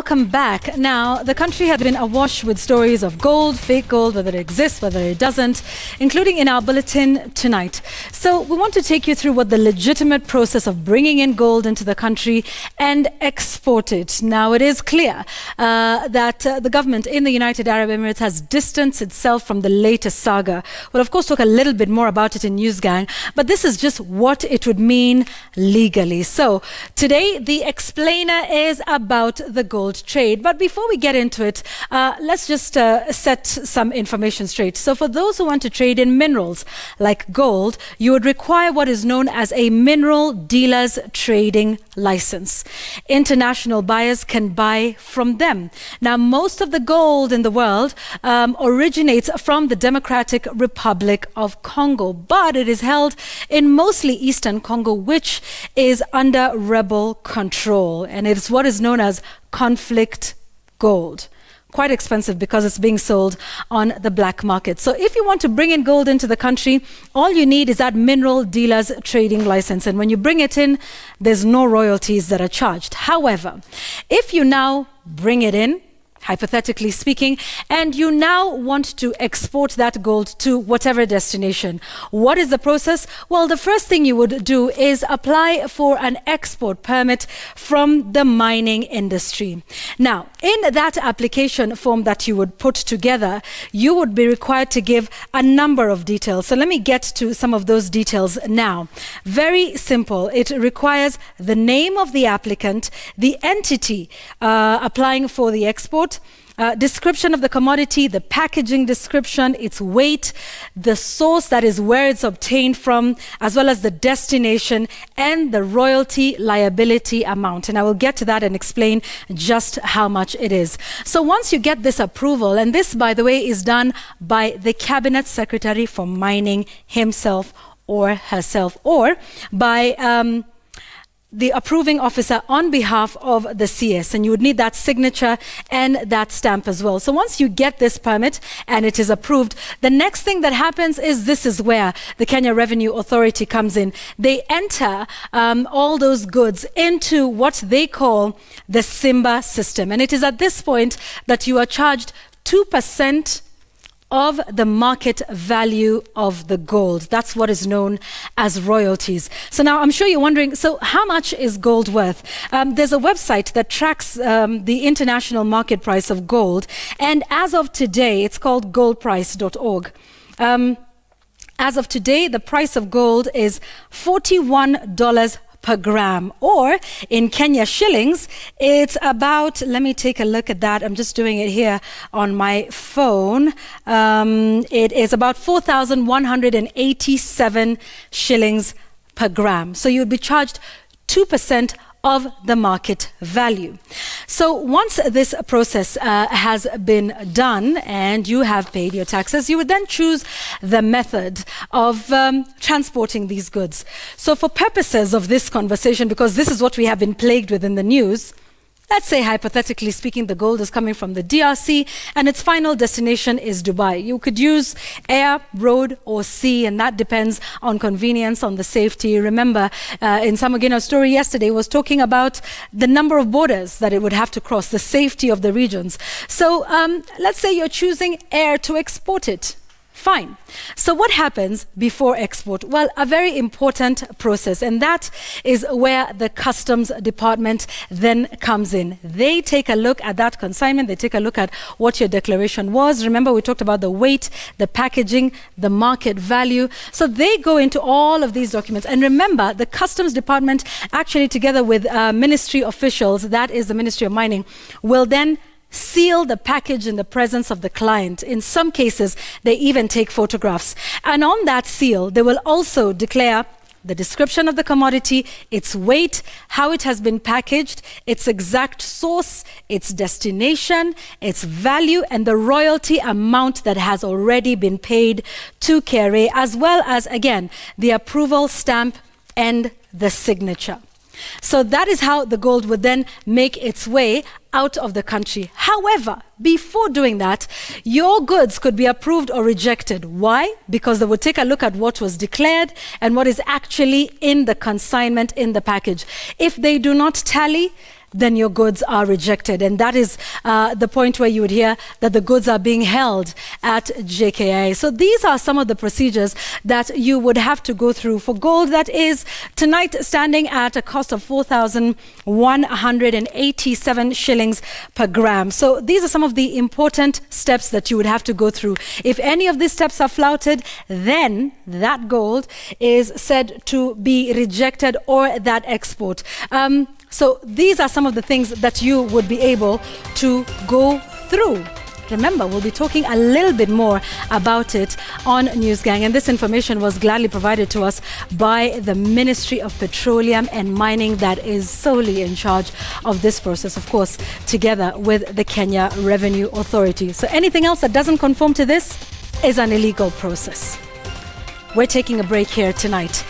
welcome back. Now, the country has been awash with stories of gold, fake gold, whether it exists, whether it doesn't, including in our bulletin tonight. So we want to take you through what the legitimate process of bringing in gold into the country and export it. Now, it is clear that the government in the United Arab Emirates has distanced itself from the latest saga. We'll, of course, talk a little bit more about it in Newsgang, but this is just what it would mean legally. So today, the explainer is about the gold trade. But before we get into it, let's just set some information straight. So for those who want to trade in minerals like gold, you would require what is known as a mineral dealer's trading license. International buyers can buy from them. Now, most of the gold in the world originates from the Democratic Republic of Congo, but it is held in mostly Eastern Congo, which is under rebel control, and it's what is known as conflict gold. Quite expensive because it's being sold on the black market. So if you want to bring in gold into the country, all you need is that mineral dealer's trading license. And when you bring it in, there's no royalties that are charged. However, if you now bring it in, hypothetically speaking, and you now want to export that gold to whatever destination, what is the process? Well, the first thing you would do is apply for an export permit from the mining industry. Now, in that application form that you would put together, you would be required to give a number of details. So let me get to some of those details now. Very simple. It requires the name of the applicant, the entity applying for the export, description of the commodity, the packaging description, its weight, the source, that is where it's obtained from, as well as the destination and the royalty liability amount. And I will get to that and explain just how much it is. So once you get this approval, and this, by the way, is done by the Cabinet Secretary for Mining himself or herself, or by the approving officer on behalf of the CS, and you would need that signature and that stamp as well. So once you get this permit and it is approved, the next thing that happens is this is where the Kenya Revenue Authority comes in. They enter all those goods into what they call the Simba system, and it is at this point that you are charged 2% of the market value of the gold. That's what is known as royalties. So now I'm sure you're wondering, so how much is gold worth? There's a website that tracks the international market price of gold, and as of today, it's called goldprice.org. As of today, the price of gold is $41 per gram, or in Kenya shillings, it's about, let me take a look at that. I'm just doing it here on my phone. It is about 4,187 shillings per gram. So you'd be charged 2% of the market value. So once this process has been done and you have paid your taxes, you would then choose the method of transporting these goods. So for purposes of this conversation, because this is what we have been plagued with in the news, let's say, hypothetically speaking, the gold is coming from the DRC and its final destination is Dubai. You could use air, road, or sea, and that depends on convenience, on the safety. Remember, in Samagino's story yesterday was talking about the number of borders that it would have to cross, the safety of the regions. So let's say you're choosing air to export it. Fine. So what happens before export? Well, a very important process, and that is where the customs department then comes in. They take a look at that consignment. They take a look at what your declaration was. Remember, we talked about the weight, the packaging, the market value. So they go into all of these documents. And remember, the customs department, actually together with ministry officials, that is the Ministry of Mining, will then seal the package in the presence of the client. In some cases, they even take photographs. And on that seal, they will also declare the description of the commodity, its weight, how it has been packaged, its exact source, its destination, its value, and the royalty amount that has already been paid to KRA, as well as, again, the approval stamp and the signature. So that is how the gold would then make its way out of the country. However, before doing that, your goods could be approved or rejected. Why? Because they would take a look at what was declared and what is actually in the consignment, in the package. If they do not tally, then your goods are rejected. And that is the point where you would hear that the goods are being held at JKIA. So these are some of the procedures that you would have to go through for gold that is tonight standing at a cost of 4,187 shillings per gram. So these are some of the important steps that you would have to go through. If any of these steps are flouted, then that gold is said to be rejected, or that export. So these are some of the things that you would be able to go through. Remember, we'll be talking a little bit more about it on NewsGang, and this information was gladly provided to us by the Ministry of Petroleum and Mining, that is solely in charge of this process, of course, together with the Kenya Revenue Authority. So anything else that doesn't conform to this is an illegal process. We're taking a break here tonight.